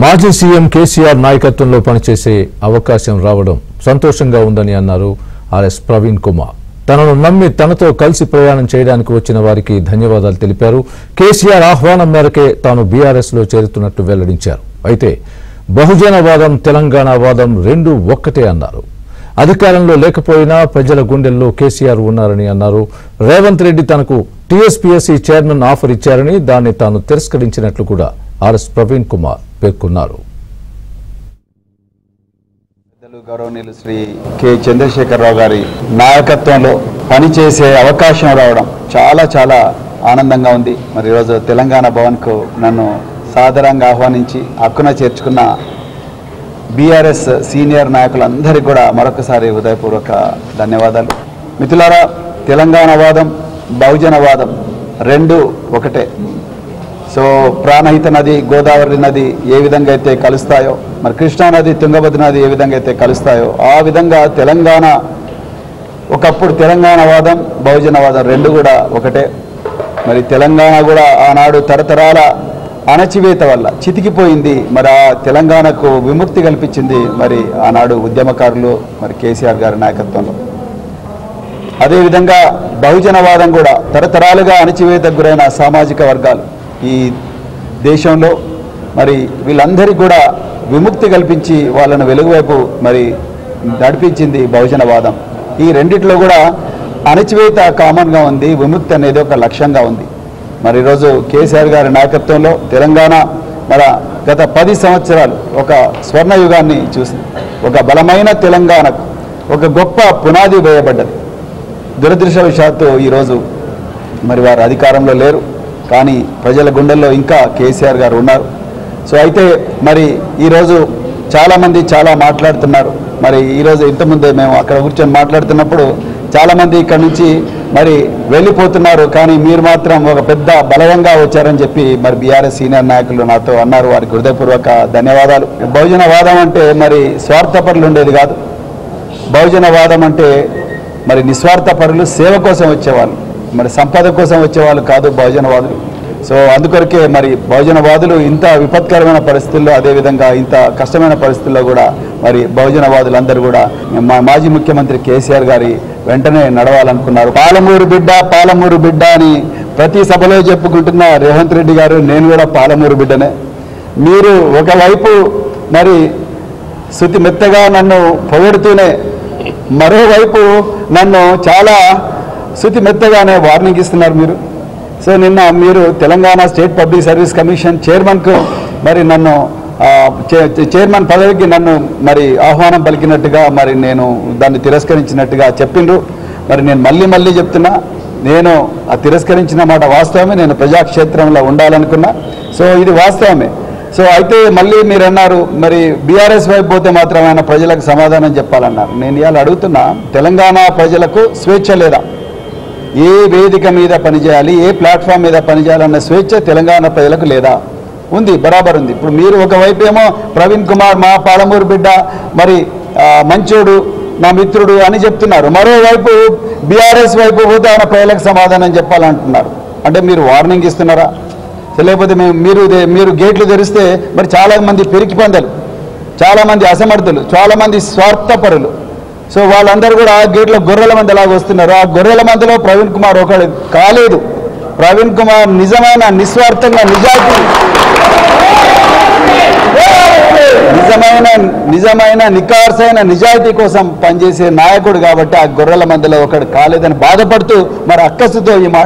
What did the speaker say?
మాజీ సీఎం కేసీఆర్ నాయకత్వంలో పనిచేసే అవకాశం రావడం సంతోషంగా ఉందని అన్నారు ఆర్ఎస్ ప్రవీణ్ కుమార్. తనను నమ్మి తనతో కలిసి ప్రయాణం చేయడానికి వచ్చిన వారికి ధన్యవాదాలు తెలిపారు. కేసీఆర్ ఆహ్వానం మేరకే తాను బీఆర్ఎస్ లో చేరుతున్నట్టు వెల్లడించారు. అయితే బహుజనవాదం తెలంగాణ వాదం రెండు ఒక్కటే అన్నారు. అధికారంలో లేకపోయినా ప్రజల గుండెల్లో కేసీఆర్ ఉన్నారని అన్నారు. రేవంత్ రెడ్డి తనకు టీఎస్పీఎస్సీ చైర్మన్ ఆఫర్ ఇచ్చారని దాన్ని తాను తిరస్కరించినట్లు కూడా ఆర్ఎస్ ప్రవీణ్ కుమార్ పేర్కొన్నారు. గౌరవనీయులు శ్రీ కె చంద్రశేఖరరావు గారి నాయకత్వంలో పనిచేసే అవకాశం రావడం చాలా చాలా ఆనందంగా ఉంది. మరి ఈరోజు తెలంగాణ భవన్కు నన్ను సాదరంగా ఆహ్వానించి హక్కున చేర్చుకున్న బీఆర్ఎస్ సీనియర్ నాయకులందరికీ కూడా మరొకసారి హృదయపూర్వక ధన్యవాదాలు. మిత్రులారా, తెలంగాణ వాదం బహుజనవాదం రెండు ఒకటే. సో ప్రాణహిత నది గోదావరి నది ఏ విధంగా అయితే కలుస్తాయో, మరి కృష్ణానది తుంగభద్ర నది ఏ విధంగా అయితే కలుస్తాయో ఆ విధంగా తెలంగాణ ఒకప్పుడు తెలంగాణవాదం బహుజనవాదం రెండు కూడా ఒకటే. మరి తెలంగాణ కూడా ఆనాడు తరతరాల అణచివేత వల్ల చితికిపోయింది. మరి ఆ తెలంగాణకు విముక్తి కల్పించింది మరి ఆనాడు ఉద్యమకారులు, మరి కేసీఆర్ గారి నాయకత్వంలో. అదేవిధంగా బహుజనవాదం కూడా తరతరాలుగా అణచివేతకు గురైన సామాజిక వర్గాలు ఈ దేశంలో మరి వీళ్ళందరికీ కూడా విముక్తి కల్పించి వాళ్ళను వెలుగువైపు మరి నడిపించింది బహుజనవాదం. ఈ రెండిట్లో కూడా అణచివేత కామన్గా ఉంది, విముక్తి అనేది ఒక లక్ష్యంగా ఉంది. మరి ఈరోజు కేసీఆర్ గారి నాయకత్వంలో తెలంగాణ మన గత 10 సంవత్సరాలు ఒక స్వర్ణయుగాన్ని చూసింది. ఒక బలమైన తెలంగాణకు ఒక గొప్ప పునాది వేయబడ్డది. దురదృష్టవశాత్తు ఈరోజు మరి వారు అధికారంలో లేరు, కానీ ప్రజల గుండెల్లో ఇంకా కేసీఆర్ గారు ఉన్నారు. సో అయితే మరి ఈరోజు చాలామంది చాలా మాట్లాడుతున్నారు. మరి ఈరోజు ఇంతకుముందే మేము అక్కడ కూర్చొని మాట్లాడుతున్నప్పుడు చాలామంది ఇక్కడ నుంచి మరి వెళ్ళిపోతున్నారు, కానీ మీరు మాత్రం ఒక పెద్ద బలవంగా వచ్చారని చెప్పి మరి బీఆర్ఎస్ సీనియర్ నాయకులు నాతో అన్నారు. వారికి హృదయపూర్వక ధన్యవాదాలు. బహుజనవాదం అంటే మరి స్వార్థపరులు ఉండేది కాదు. బహుజనవాదం అంటే మరి నిస్వార్థ పరులు, సేవ కోసం వచ్చేవాళ్ళు, మరి సంపద కోసం వచ్చేవాళ్ళు కాదు బహుజనవాదులు. సో అందుకొరకే మరి బహుజనవాదులు ఇంత విపత్కరమైన పరిస్థితుల్లో, అదేవిధంగా ఇంత కష్టమైన పరిస్థితుల్లో కూడా మరి బహుజనవాదులందరూ కూడా మా మాజీ ముఖ్యమంత్రి కేసీఆర్ గారి వెంటనే నడవాలనుకున్నారు. పాలమూరు బిడ్డ పాలమూరు బిడ్డ అని ప్రతి సభలో చెప్పుకుంటున్న రేవంత్ రెడ్డి గారు, నేను కూడా పాలమూరు బిడ్డనే. మీరు ఒకవైపు మరి శృతి మెత్తగా నన్ను పొగడుతూనే మరోవైపు నన్ను చాలా శృతి మెత్తగానే వార్నింగ్ ఇస్తున్నారు మీరు. సో నిన్న మీరు Telangana state public service commission చైర్మన్కు మరి నన్ను చైర్మన్ పదవికి నన్ను మరి ఆహ్వానం పలికినట్టుగా మరి నేను దాన్ని తిరస్కరించినట్టుగా చెప్పిండ్రు. మరి నేను మళ్ళీ చెప్తున్నా, నేను ఆ తిరస్కరించిన మాట వాస్తవమే. నేను ప్రజాక్షేత్రంలో ఉండాలనుకున్నా. సో ఇది వాస్తవమే. సో అయితే మళ్ళీ మీరు అన్నారు మరి బీఆర్ఎస్ వైపు పోతే మాత్రం ఆయన ప్రజలకు సమాధానం చెప్పాలన్నారు. నేను ఇవాళ అడుగుతున్నా, తెలంగాణ ప్రజలకు స్వేచ్ఛ లేదా? ఏ వేదిక మీద పనిచేయాలి, ఏ ప్లాట్ఫామ్ మీద పనిచేయాలన్న స్వేచ్ఛ తెలంగాణ ప్రజలకు లేదా? ఉంది, బరాబర్ ఉంది. ఇప్పుడు మీరు ఒకవైపు ఏమో ప్రవీణ్ కుమార్ మా పాలమూరు బిడ్డ, మరి మంచోడు, నా మిత్రుడు అని చెప్తున్నారు. మరోవైపు బీఆర్ఎస్ వైపు పోతే ఆయన ప్రజలకు సమాధానం చెప్పాలంటున్నారు. అంటే మీరు వార్నింగ్ ఇస్తున్నారా? లేకపోతే మీరు గేట్లు తెరిస్తే మరి చాలామంది పెరికి పందలు, చాలామంది అసమర్థులు, చాలామంది స్వార్థపరులు, సో వాళ్ళందరూ కూడా ఆ గేట్ల గొర్రెల మంది అలాగ వస్తున్నారు. ఆ గొర్రెల మందిలో ప్రవీణ్ కుమార్ ఒకడు కాలేదు. ప్రవీణ్ కుమార్ నిజమైన నిస్వార్థంగా నిజమైన నికార్సైన నిజాయితీ కోసం పనిచేసే నాయకుడు కాబట్టి ఆ గొర్రెల మందిలో ఒకడు కాలేదని బాధపడుతూ మరి అక్కసుతో ఈ మాట